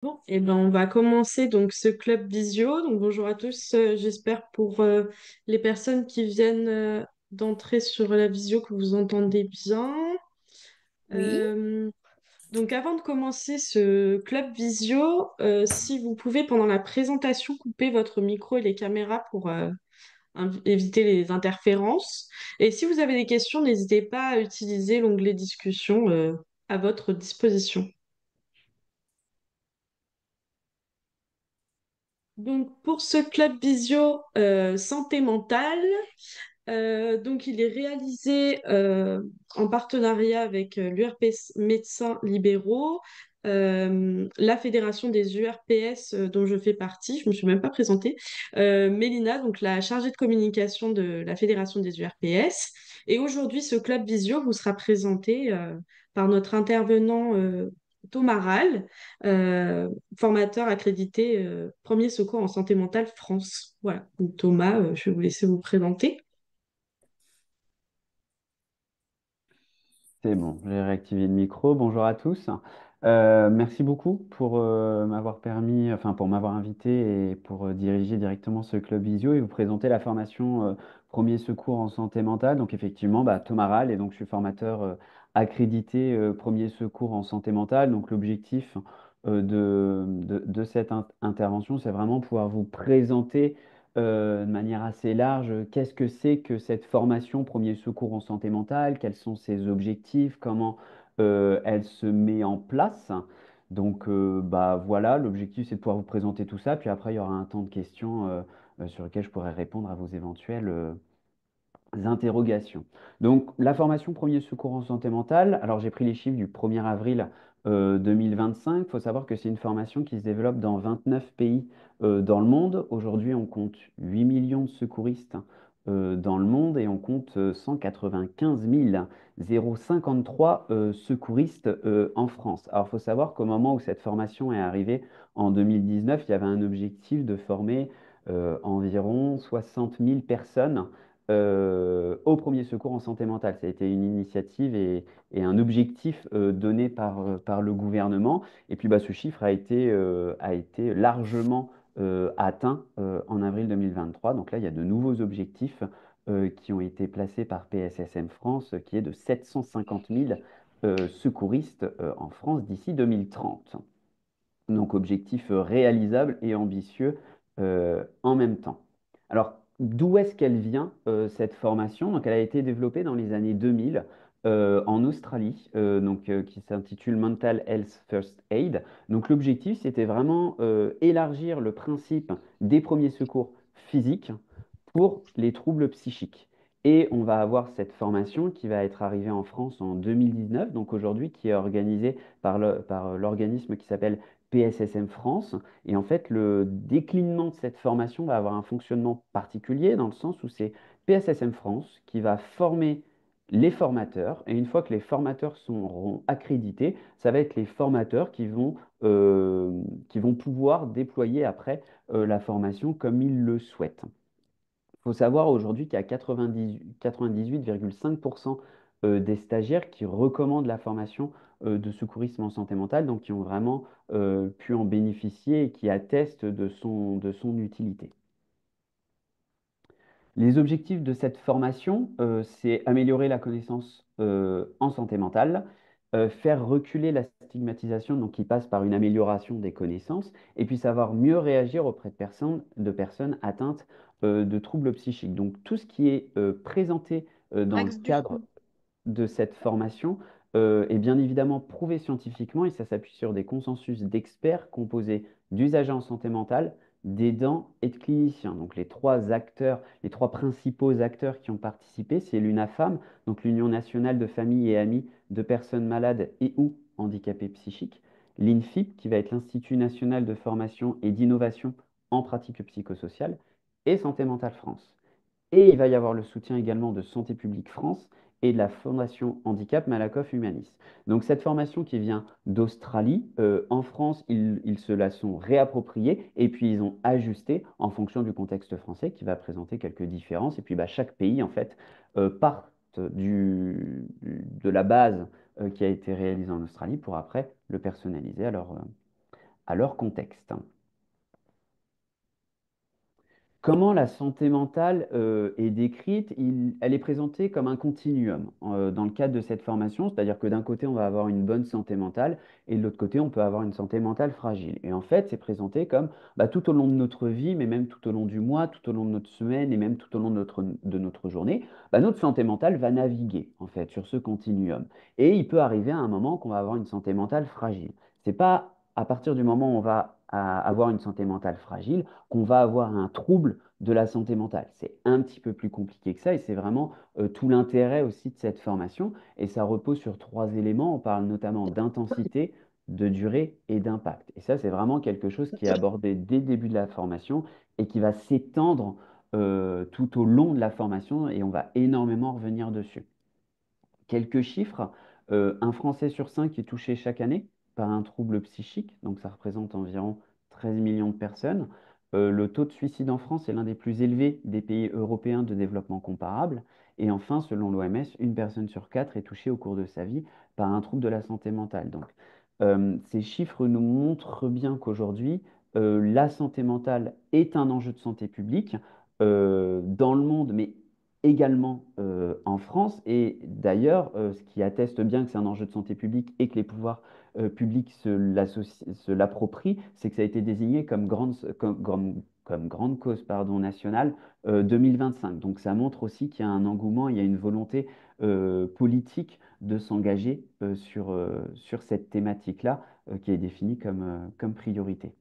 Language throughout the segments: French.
Bon, et ben on va commencer donc ce club visio. Donc bonjour à tous. J'espère pour les personnes qui viennent d'entrer sur la visio que vous entendez bien. Oui, Euh, donc avant de commencer ce club visio, si vous pouvez pendant la présentation couper votre micro et les caméras pour éviter les interférences. Et si vous avez des questions, n'hésitez pas à utiliser l'onglet discussion à votre disposition. Donc pour ce club visio santé mentale, donc il est réalisé en partenariat avec l'URPS Médecins Libéraux, la Fédération des URPS dont je fais partie, je ne me suis même pas présentée, Mélina, donc la chargée de communication de la Fédération des URPS. Et aujourd'hui, ce club visio vous sera présenté par notre intervenant Thomas Rall, formateur accrédité premier secours en santé mentale France. Voilà, donc, Thomas, je vais vous laisser vous présenter. C'est bon, j'ai réactivé le micro. Bonjour à tous. Merci beaucoup pour m'avoir permis, enfin pour m'avoir invité et pour diriger directement ce club visio et vous présenter la formation Premier secours en santé mentale. Donc effectivement, Thomas Rall et donc je suis formateur accrédité Premier secours en santé mentale. Donc l'objectif de cette intervention, c'est vraiment pouvoir vous présenter de manière assez large, qu'est-ce que c'est que cette formation premier secours en santé mentale, quels sont ses objectifs, comment elle se met en place. Donc voilà, l'objectif c'est de pouvoir vous présenter tout ça, puis après il y aura un temps de questions sur lequel je pourrai répondre à vos éventuelles interrogations. Donc, la formation premier secours en santé mentale, alors j'ai pris les chiffres du 1er avril 2025. Il faut savoir que c'est une formation qui se développe dans 29 pays dans le monde. Aujourd'hui, on compte 8 millions de secouristes dans le monde et on compte 195 053 secouristes en France. Alors, il faut savoir qu'au moment où cette formation est arrivée en 2019, il y avait un objectif de former environ 60 000 personnes au premier secours en santé mentale. Ça a été une initiative et un objectif donné par le gouvernement. Et puis ce chiffre a été largement atteint en avril 2023. Donc là, il y a de nouveaux objectifs qui ont été placés par PSSM France, qui est de 750 000 secouristes en France d'ici 2030. Donc objectif réalisable et ambitieux en même temps. Alors, d'où est-ce qu'elle vient, cette formation? Donc, elle a été développée dans les années 2000 en Australie, qui s'intitule Mental Health First Aid. Donc, l'objectif, c'était vraiment élargir le principe des premiers secours physiques pour les troubles psychiques. Et on va avoir cette formation qui va être arrivée en France en 2019, donc aujourd'hui, qui est organisée par l'organisme qui s'appelle PSSM France. Et en fait, le déclinement de cette formation va avoir un fonctionnement particulier dans le sens où c'est PSSM France qui va former les formateurs. Et une fois que les formateurs seront accrédités, ça va être les formateurs qui vont pouvoir déployer après la formation comme ils le souhaitent. Il faut savoir aujourd'hui qu'il y a 98,5% des stagiaires qui recommandent la formation de secourisme en santé mentale, donc qui ont vraiment pu en bénéficier et qui attestent de son utilité. Les objectifs de cette formation, c'est améliorer la connaissance en santé mentale, faire reculer la stigmatisation, donc qui passe par une amélioration des connaissances, et puis savoir mieux réagir auprès de personnes atteintes de troubles psychiques. Donc tout ce qui est présenté dans le Max du cadre de cette formation est bien évidemment prouvé scientifiquement et ça s'appuie sur des consensus d'experts composés d'usagers en santé mentale, d'aidants et de cliniciens. Donc les trois acteurs, les trois principaux acteurs qui ont participé, c'est l'UNAFAM, donc l'Union nationale de familles et amis de personnes malades et ou handicapées psychiques, l'INFIP, qui va être l'Institut national de formation et d'innovation en pratique psychosociale, et Santé mentale France. Et il va y avoir le soutien également de Santé publique France et de la Fondation Handicap Malakoff Humanis. Donc cette formation qui vient d'Australie, en France, ils se la sont réappropriée et puis ils ont ajusté en fonction du contexte français qui va présenter quelques différences. Et puis chaque pays, en fait, part de la base qui a été réalisée en Australie pour après le personnaliser à leur contexte. Comment la santé mentale est décrite? Elle est présentée comme un continuum dans le cadre de cette formation, c'est-à-dire que d'un côté, on va avoir une bonne santé mentale et de l'autre côté, on peut avoir une santé mentale fragile. Et en fait, c'est présenté comme bah, tout au long de notre vie, mais même tout au long du mois, tout au long de notre semaine et même tout au long de notre journée, bah, notre santé mentale va naviguer en fait sur ce continuum. Et il peut arriver à un moment qu'on va avoir une santé mentale fragile. C'est pas à partir du moment où on va avoir une santé mentale fragile qu'on va avoir un trouble de la santé mentale. C'est un petit peu plus compliqué que ça et c'est vraiment tout l'intérêt aussi de cette formation. Et ça repose sur trois éléments. On parle notamment d'intensité, de durée et d'impact. Et ça, c'est vraiment quelque chose qui est abordé dès le début de la formation et qui va s'étendre tout au long de la formation et on va énormément revenir dessus. Quelques chiffres, un Français sur cinq est touché chaque année par un trouble psychique, donc ça représente environ 13 millions de personnes. Le taux de suicide en France est l'un des plus élevés des pays européens de développement comparable. Et enfin, selon l'OMS, une personne sur quatre est touchée au cours de sa vie par un trouble de la santé mentale. Donc, ces chiffres nous montrent bien qu'aujourd'hui, la santé mentale est un enjeu de santé publique dans le monde, mais également en France. Et d'ailleurs, ce qui atteste bien que c'est un enjeu de santé publique et que les pouvoirs publics se l'approprient, c'est que ça a été désigné comme grande cause nationale 2025. Donc ça montre aussi qu'il y a un engouement, il y a une volonté politique de s'engager sur cette thématique-là qui est définie comme priorité.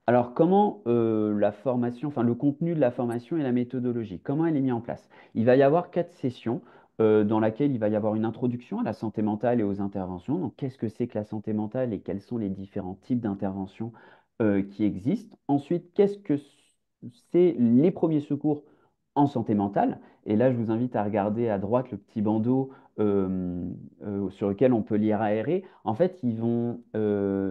Alors, comment la formation, enfin le contenu de la formation et la méthodologie, comment elle est mise en place? Il va y avoir 4 sessions dans lesquelles il va y avoir une introduction à la santé mentale et aux interventions. Donc, qu'est-ce que c'est que la santé mentale et quels sont les différents types d'interventions qui existent? Ensuite, qu'est-ce que c'est les premiers secours en santé mentale? Et là, je vous invite à regarder à droite le petit bandeau sur lequel on peut lire aéré. En fait, ils vont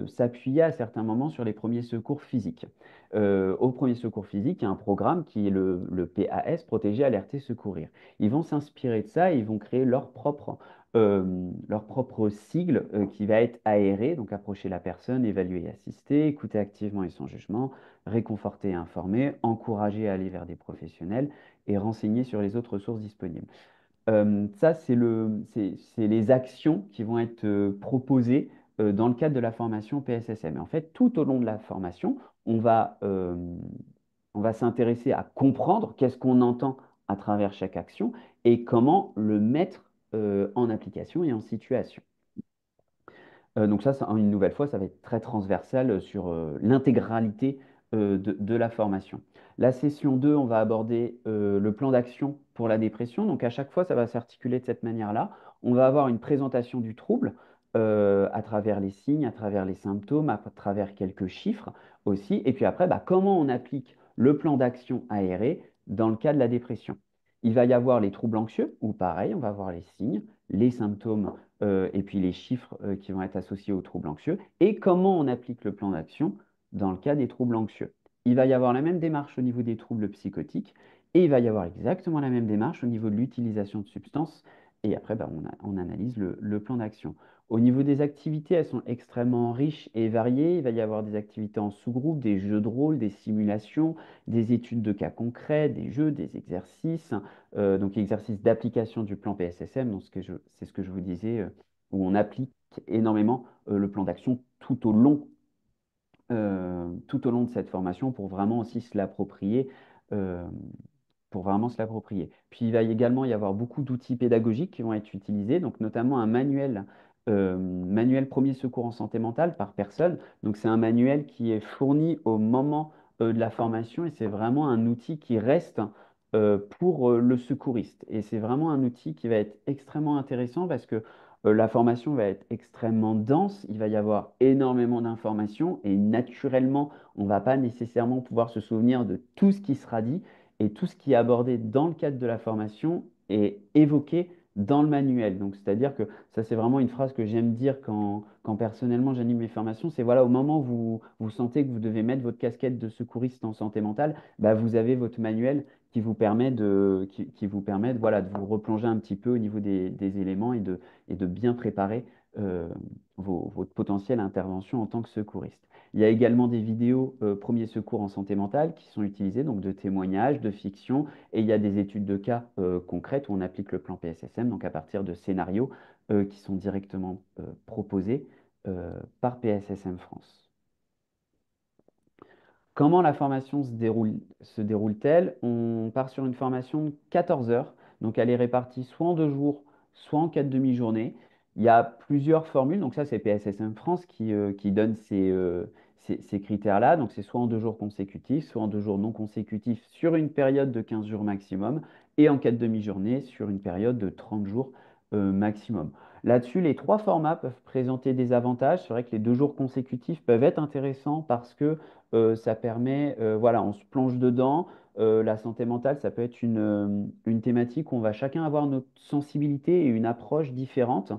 s'appuyer à certains moments sur les premiers secours physiques. Au premier secours physique, il y a un programme qui est le PAS, Protéger, Alerter, Secourir. Ils vont s'inspirer de ça et ils vont créer leur propre sigle qui va être aéré, donc approcher la personne, évaluer et assister, écouter activement et sans jugement, réconforter et informer, encourager à aller vers des professionnels et renseigner sur les autres sources disponibles. Ça, c'est les actions qui vont être proposées dans le cadre de la formation PSSM. Et en fait, tout au long de la formation, on va, euh, on va s'intéresser à comprendre qu'est-ce qu'on entend à travers chaque action et comment le mettre en application et en situation. Donc ça, une nouvelle fois, ça va être très transversal sur l'intégralité de la formation. La session 2, on va aborder le plan d'action pour la dépression. Donc à chaque fois, ça va s'articuler de cette manière-là. On va avoir une présentation du trouble à travers les signes, à travers les symptômes, à travers quelques chiffres aussi. Et puis après, bah, comment on applique le plan d'action aéré dans le cas de la dépression. Il va y avoir les troubles anxieux, où pareil, on va avoir les signes, les symptômes et puis les chiffres qui vont être associés aux troubles anxieux, et comment on applique le plan d'action dans le cas des troubles anxieux. Il va y avoir la même démarche au niveau des troubles psychotiques, et il va y avoir exactement la même démarche au niveau de l'utilisation de substances, et après, bah, on analyse le plan d'action. Au niveau des activités, elles sont extrêmement riches et variées. Il va y avoir des activités en sous-groupe, des jeux de rôle, des simulations, des études de cas concrets, des jeux, des exercices, donc exercice d'application du plan PSSM, donc c'est ce que je vous disais, où on applique énormément le plan d'action tout au long de cette formation pour vraiment aussi se l'approprier. euh, pour vraiment se l'approprier. Puis il va également y avoir beaucoup d'outils pédagogiques qui vont être utilisés, donc notamment un manuel premier secours en santé mentale par personne. Donc c'est un manuel qui est fourni au moment de la formation et c'est vraiment un outil qui reste pour le secouriste. Et c'est vraiment un outil qui va être extrêmement intéressant parce que la formation va être extrêmement dense, il va y avoir énormément d'informations et naturellement, on ne va pas nécessairement pouvoir se souvenir de tout ce qui sera dit et tout ce qui est abordé dans le cadre de la formation est évoqué dans le manuel. Donc, c'est-à-dire que ça, c'est vraiment une phrase que j'aime dire quand personnellement j'anime mes formations. C'est voilà, au moment où vous sentez que vous devez mettre votre casquette de secouriste en santé mentale, bah, vous avez votre manuel qui vous permet voilà, de vous replonger un petit peu au niveau des éléments et de bien préparer euh, votre potentielle intervention en tant que secouriste. Il y a également des vidéos premiers secours en santé mentale qui sont utilisées, donc de témoignages, de fiction, et il y a des études de cas concrètes où on applique le plan PSSM, donc à partir de scénarios qui sont directement proposés par PSSM France. Comment la formation se déroule-t-elle? On part sur une formation de 14 heures. Donc, elle est répartie soit en 2 jours, soit en 4 demi-journées. Il y a plusieurs formules. Donc, ça, c'est PSSM France qui donne ces critères-là. Donc, c'est soit en 2 jours consécutifs, soit en 2 jours non consécutifs sur une période de 15 jours maximum et en 4 demi-journées sur une période de 30 jours maximum. Là-dessus, les trois formats peuvent présenter des avantages. C'est vrai que les 2 jours consécutifs peuvent être intéressants parce que ça permet, voilà, on se plonge dedans. La santé mentale, ça peut être une thématique où on va chacun avoir notre sensibilité et une approche différente.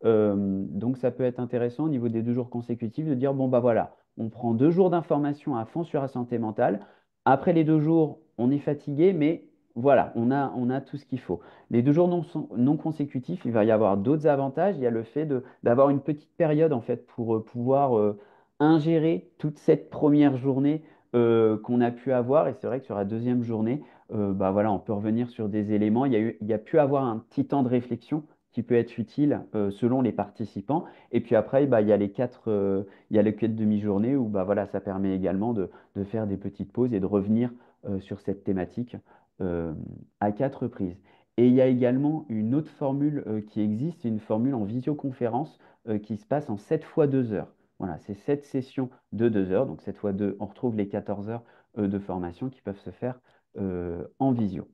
Donc, ça peut être intéressant au niveau des 2 jours consécutifs de dire, bon, bah voilà, on prend 2 jours d'information à fond sur la santé mentale. Après les 2 jours, on est fatigué, mais voilà, on a tout ce qu'il faut. Les 2 jours non consécutifs, il va y avoir d'autres avantages. Il y a le fait d'avoir une petite période en fait pour pouvoir ingérer toute cette première journée qu'on a pu avoir. Et c'est vrai que sur la deuxième journée, bah voilà, on peut revenir sur des éléments. Il y a pu avoir un petit temps de réflexion qui peut être utile selon les participants. Et puis après, bah, il y a les 4 demi-journées où bah, voilà, ça permet également de faire des petites pauses et de revenir sur cette thématique euh, à 4 reprises. Et il y a également une autre formule qui existe, c'est une formule en visioconférence qui se passe en 7 fois 2 heures. Voilà, c'est 7 sessions de 2 heures. Donc 7 fois 2, on retrouve les 14 heures de formation qui peuvent se faire en visio.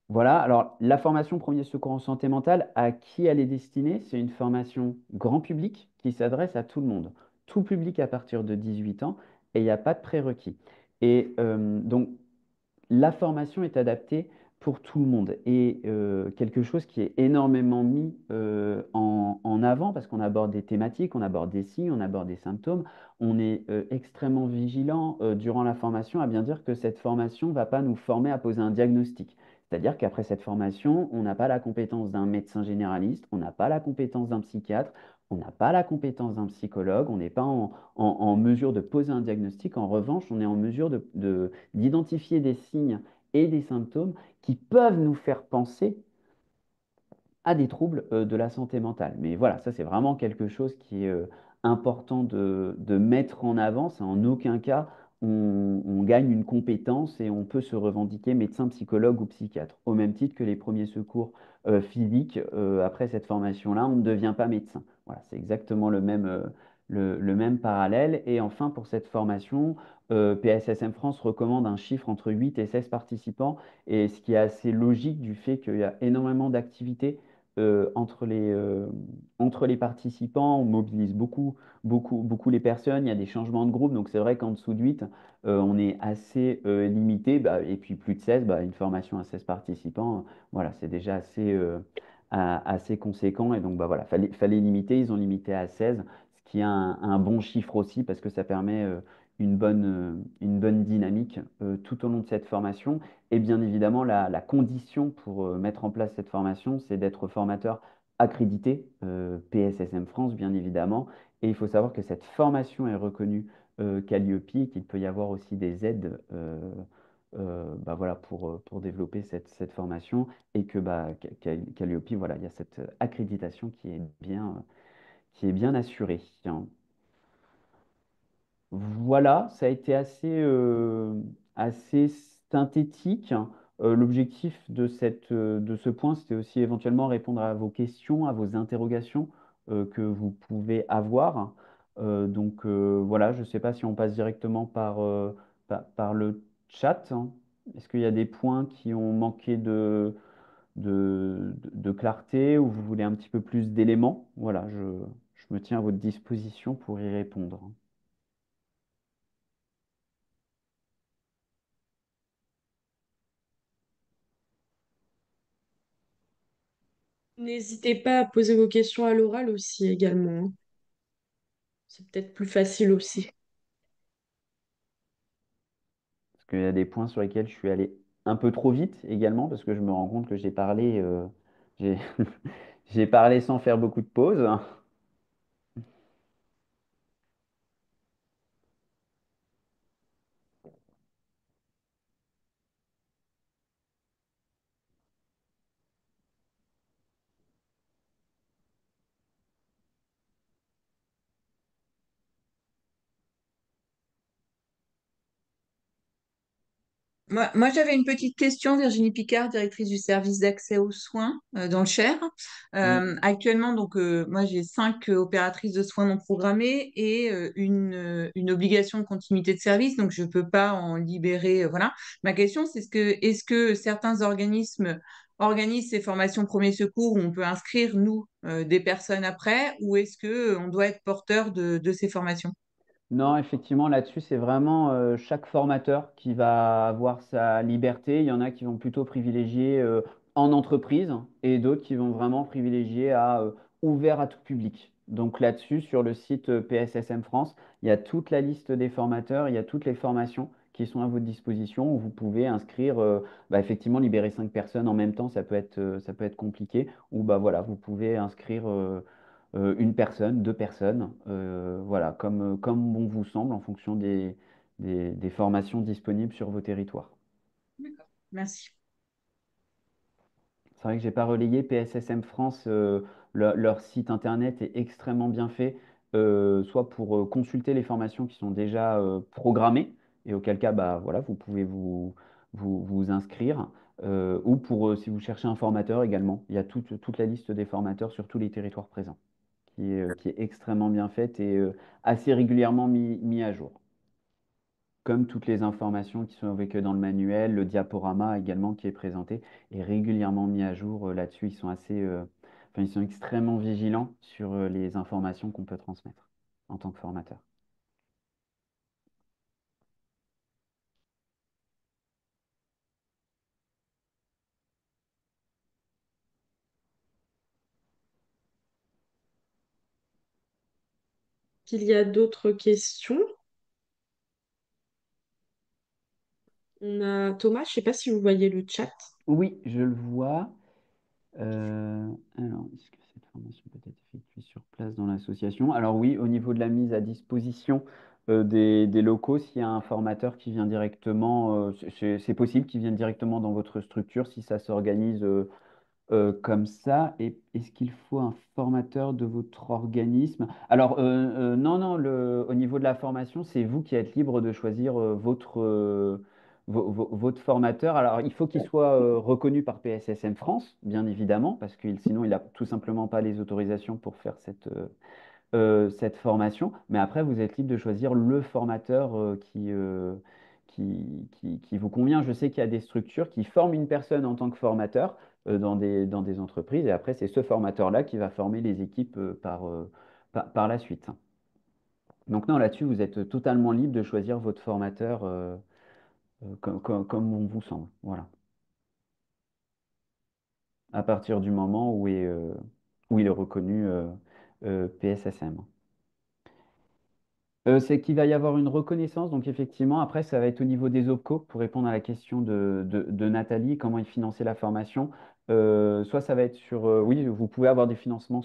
Voilà, alors la formation premier secours en santé mentale, à qui elle est destinée? C'est une formation grand public qui s'adresse à tout le monde, tout public à partir de 18 ans, et il n'y a pas de prérequis. Et donc, la formation est adaptée pour tout le monde et quelque chose qui est énormément mis en avant parce qu'on aborde des thématiques, on aborde des signes, on aborde des symptômes. On est extrêmement vigilant durant la formation à bien dire que cette formation ne va pas nous former à poser un diagnostic. C'est-à-dire qu'après cette formation, on n'a pas la compétence d'un médecin généraliste, on n'a pas la compétence d'un psychiatre, on n'a pas la compétence d'un psychologue, on n'est pas en mesure de poser un diagnostic. En revanche, on est en mesure d'identifier des signes et des symptômes qui peuvent nous faire penser à des troubles de la santé mentale. Mais voilà, ça c'est vraiment quelque chose qui est important de mettre en avant. C'est en aucun cas on gagne une compétence et on peut se revendiquer médecin, psychologue ou psychiatre. Au même titre que les premiers secours physiques, après cette formation-là, on ne devient pas médecin. Voilà, c'est exactement le même parallèle. Et enfin, pour cette formation, PSSM France recommande un chiffre entre 8 et 16 participants, et ce qui est assez logique du fait qu'il y a énormément d'activités entre les participants. On mobilise beaucoup les personnes. Il y a des changements de groupe. Donc, c'est vrai qu'en dessous de 8, on est assez limité. Bah, et puis, plus de 16, bah, une formation à 16 participants, voilà, c'est déjà assez conséquent. Et donc, bah, voilà, fallait limiter. Ils ont limité à 16, ce qui est un bon chiffre aussi parce que ça permet une bonne dynamique tout au long de cette formation. Et bien évidemment, la condition pour mettre en place cette formation, c'est d'être formateur accrédité, PSSM France, bien évidemment. Et il faut savoir que cette formation est reconnue Calliope et qu'il peut y avoir aussi des aides bah voilà, pour développer cette formation. Et que bah, Calliope, voilà, il y a cette accréditation qui est bien assurée. Tiens. Voilà, ça a été assez synthétique. L'objectif de ce point, c'était aussi éventuellement répondre à vos questions, à vos interrogations que vous pouvez avoir. Voilà, je ne sais pas si on passe directement par le chat, hein. Est-ce qu'il y a des points qui ont manqué de clarté ou vous voulez un petit peu plus d'éléments? Voilà, je me tiens à votre disposition pour y répondre. N'hésitez pas à poser vos questions à l'oral aussi également, hein. C'est peut-être plus facile aussi. Parce qu'il y a des points sur lesquels je suis allé un peu trop vite également, parce que je me rends compte que j'ai parlé, j'ai J'ai parlé sans faire beaucoup de pauses. Moi, j'avais une petite question, Virginie Picard, directrice du service d'accès aux soins dans le Cher. Oui. Actuellement, donc, moi, j'ai 5 opératrices de soins non programmés et une obligation de continuité de service, donc je ne peux pas en libérer. Voilà. Ma question, c'est est-ce que certains organismes organisent ces formations premiers secours où on peut inscrire, nous, des personnes après, ou est-ce que on doit être porteur de ces formations? Non, effectivement, là-dessus, c'est vraiment chaque formateur qui va avoir sa liberté. Il y en a qui vont plutôt privilégier en entreprise et d'autres qui vont vraiment privilégier à ouvert à tout public. Donc là-dessus, sur le site PSSM France, il y a toute la liste des formateurs, il y a toutes les formations qui sont à votre disposition où vous pouvez inscrire, effectivement, libérer 5 personnes en même temps, ça peut être compliqué. Ou bah voilà, vous pouvez inscrire une personne, 2 personnes, voilà, comme bon vous semble en fonction des formations disponibles sur vos territoires. D'accord. Merci. C'est vrai que j'ai pas relayé PSSM France, leur site internet est extrêmement bien fait, soit pour consulter les formations qui sont déjà programmées, et auquel cas, bah, voilà, vous pouvez vous inscrire, ou pour si vous cherchez un formateur également. Il y a toute la liste des formateurs sur tous les territoires présents, qui est extrêmement bien faite et assez régulièrement mis à jour. Comme toutes les informations qui sont avec dans le manuel, le diaporama également qui est présenté est régulièrement mis à jour là-dessus. Ils sont extrêmement vigilants sur les informations qu'on peut transmettre en tant que formateur. Qu'il y a d'autres questions. On a Thomas, je ne sais pas si vous voyez le chat. Oui, je le vois. Alors, est-ce que cette formation peut être effectuée sur place dans l'association? Alors oui, au niveau de la mise à disposition des locaux, s'il y a un formateur qui vient directement, c'est possible qu'il vienne directement dans votre structure si ça s'organise comme ça. Et est-ce qu'il faut un formateur de votre organisme? Alors, non, non, au niveau de la formation, c'est vous qui êtes libre de choisir votre formateur. Alors, il faut qu'il soit reconnu par PSSM France, bien évidemment, parce que sinon, il n'a tout simplement pas les autorisations pour faire cette formation. Mais après, vous êtes libre de choisir le formateur qui vous convient. Je sais qu'il y a des structures qui forment une personne en tant que formateur dans des entreprises. Et après, c'est ce formateur-là qui va former les équipes par la suite. Donc non, là-dessus, vous êtes totalement libre de choisir votre formateur comme on vous semble. Voilà. À partir du moment où il est reconnu PSSM. C'est qu'il va y avoir une reconnaissance. Donc, effectivement, après, ça va être au niveau des OPCO pour répondre à la question de Nathalie, comment ils finançaient la formation. Soit ça va être sur. Oui, vous pouvez avoir des financements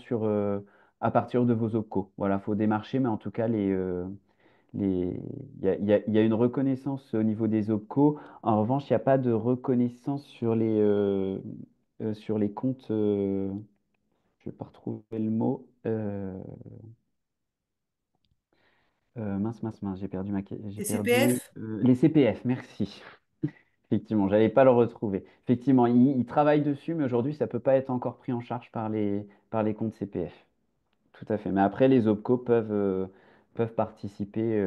à partir de vos OPCO. Voilà, il faut démarcher, mais en tout cas, il y a une reconnaissance au niveau des OPCO. En revanche, il n'y a pas de reconnaissance sur les comptes. Je ne vais pas retrouver le mot. Mince, j'ai perdu j'ai Et perdu CPF? les CPF, merci. Effectivement, j'allais pas le retrouver. Effectivement, ils travaillent dessus, mais aujourd'hui, ça peut pas être encore pris en charge par les comptes CPF. Tout à fait. Mais après, les OPCO peuvent participer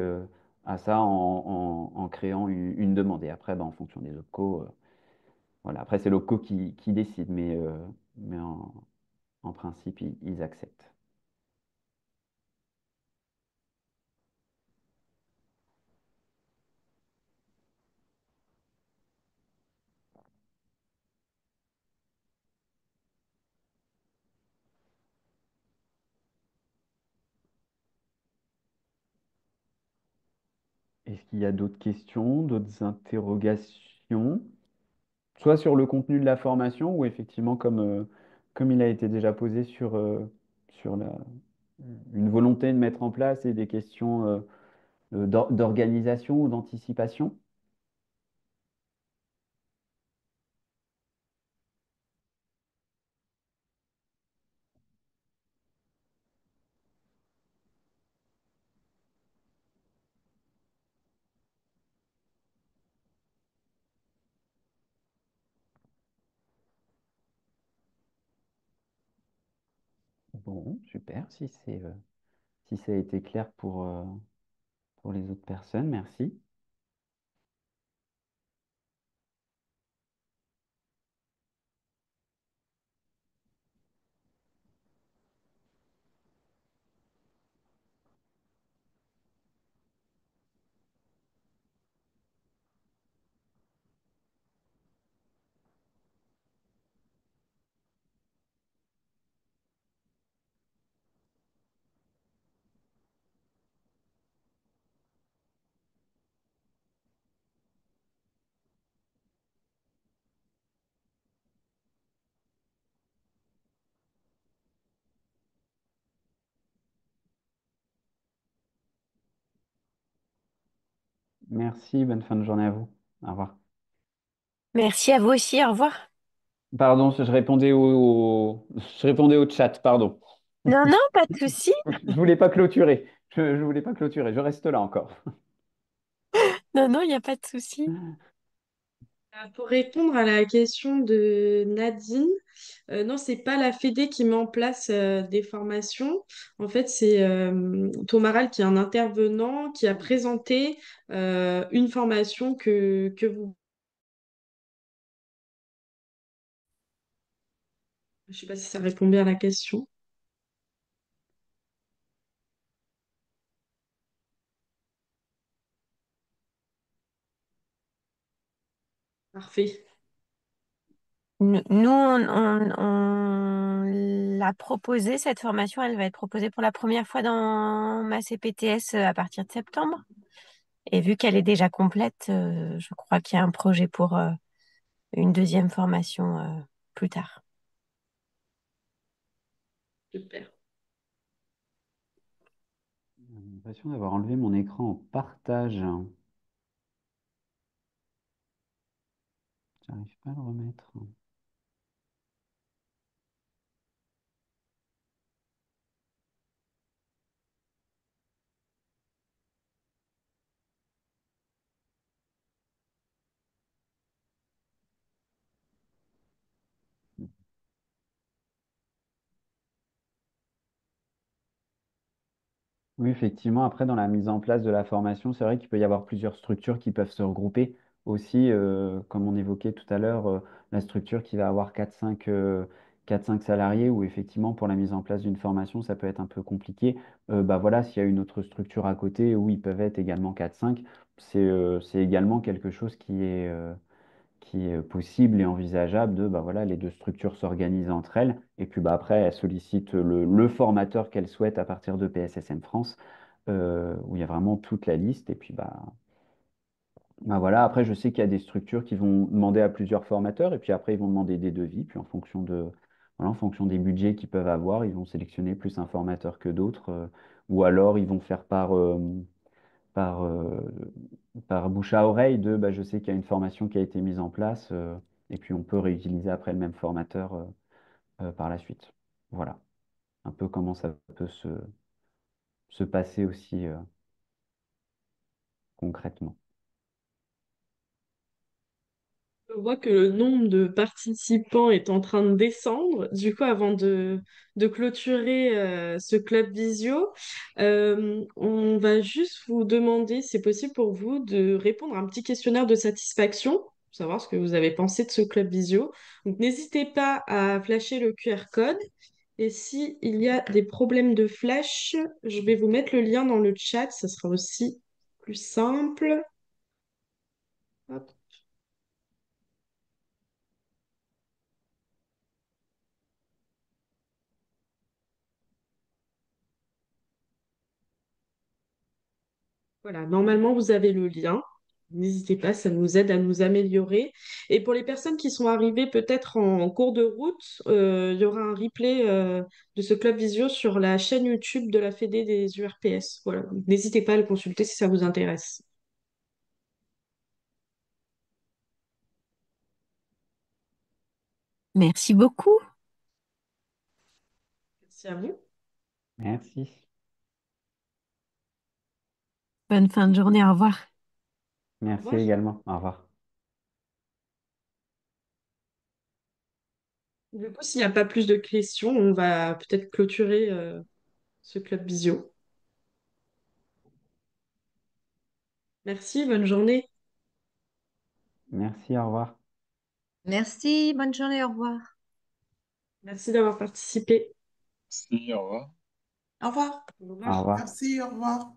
à ça en créant une demande. Et après, bah, en fonction des OPCO, voilà. Après, c'est l'OPCO qui décide, mais en principe, ils acceptent. Est-ce qu'il y a d'autres questions, d'autres interrogations? Soit sur le contenu de la formation ou effectivement, comme il a été déjà posé sur une volonté de mettre en place et des questions d'organisation ou d'anticipation. Bon, super, si ça a été clair pour les autres personnes, merci. Merci, bonne fin de journée à vous. Au revoir. Merci à vous aussi, au revoir. Pardon, je répondais au chat, pardon. Non, non, pas de souci. Je voulais pas clôturer. Je voulais pas clôturer. Je reste là encore. Non, non, il n'y a pas de souci. Pour répondre à la question de Nadine, non, c'est pas la Fédé qui met en place des formations. En fait, c'est Thomas Rall qui est un intervenant qui a présenté une formation que vous. Je sais pas si ça répond bien à la question. Parfait. Nous, on l'a proposé, cette formation, elle va être proposée pour la première fois dans ma CPTS à partir de septembre. Et vu qu'elle est déjà complète, je crois qu'il y a un projet pour une deuxième formation plus tard. Super. J'ai l'impression d'avoir enlevé mon écran en partage. J'arrive pas à le remettre. Oui, effectivement, après, dans la mise en place de la formation, c'est vrai qu'il peut y avoir plusieurs structures qui peuvent se regrouper aussi, comme on évoquait tout à l'heure, la structure qui va avoir 4-5 salariés, où effectivement, pour la mise en place d'une formation, ça peut être un peu compliqué. Bah voilà, s'il y a une autre structure à côté où ils peuvent être également 4-5, c'est également quelque chose qui est possible et envisageable de, bah voilà, les deux structures s'organisent entre elles et puis bah après elles sollicitent le formateur qu'elles souhaitent à partir de PSSM France où il y a vraiment toute la liste et puis bah voilà, après je sais qu'il y a des structures qui vont demander à plusieurs formateurs et puis après ils vont demander des devis puis en fonction voilà, en fonction des budgets qu'ils peuvent avoir, ils vont sélectionner plus un formateur que d'autres ou alors ils vont faire par, euh, par bouche à oreille de bah, je sais qu'il y a une formation qui a été mise en place et puis on peut réutiliser après le même formateur par la suite. Voilà, un peu comment ça peut se passer aussi concrètement. Je vois que le nombre de participants est en train de descendre. Du coup, avant de clôturer ce club visio, on va juste vous demander, si c'est possible pour vous, de répondre à un petit questionnaire de satisfaction, pour savoir ce que vous avez pensé de ce club visio. Donc, n'hésitez pas à flasher le QR code. Et si il y a des problèmes de flash, je vais vous mettre le lien dans le chat. Ça sera aussi plus simple. Hop. Voilà, normalement, vous avez le lien. N'hésitez pas, ça nous aide à nous améliorer. Et pour les personnes qui sont arrivées peut-être en cours de route, il y aura un replay de ce club visio sur la chaîne YouTube de la Fédé des URPS. Voilà. Donc, n'hésitez pas à le consulter si ça vous intéresse. Merci beaucoup. Merci à vous. Merci. Bonne fin de journée. Au revoir. Au Merci revoir. également. Au revoir. Du coup, s'il n'y a pas plus de questions, on va peut-être clôturer ce club visio. Merci, bonne journée. Merci, au revoir. Merci, bonne journée, au revoir. Merci d'avoir participé. Si, au revoir. Au revoir. Au Au revoir. revoir. Merci, au revoir.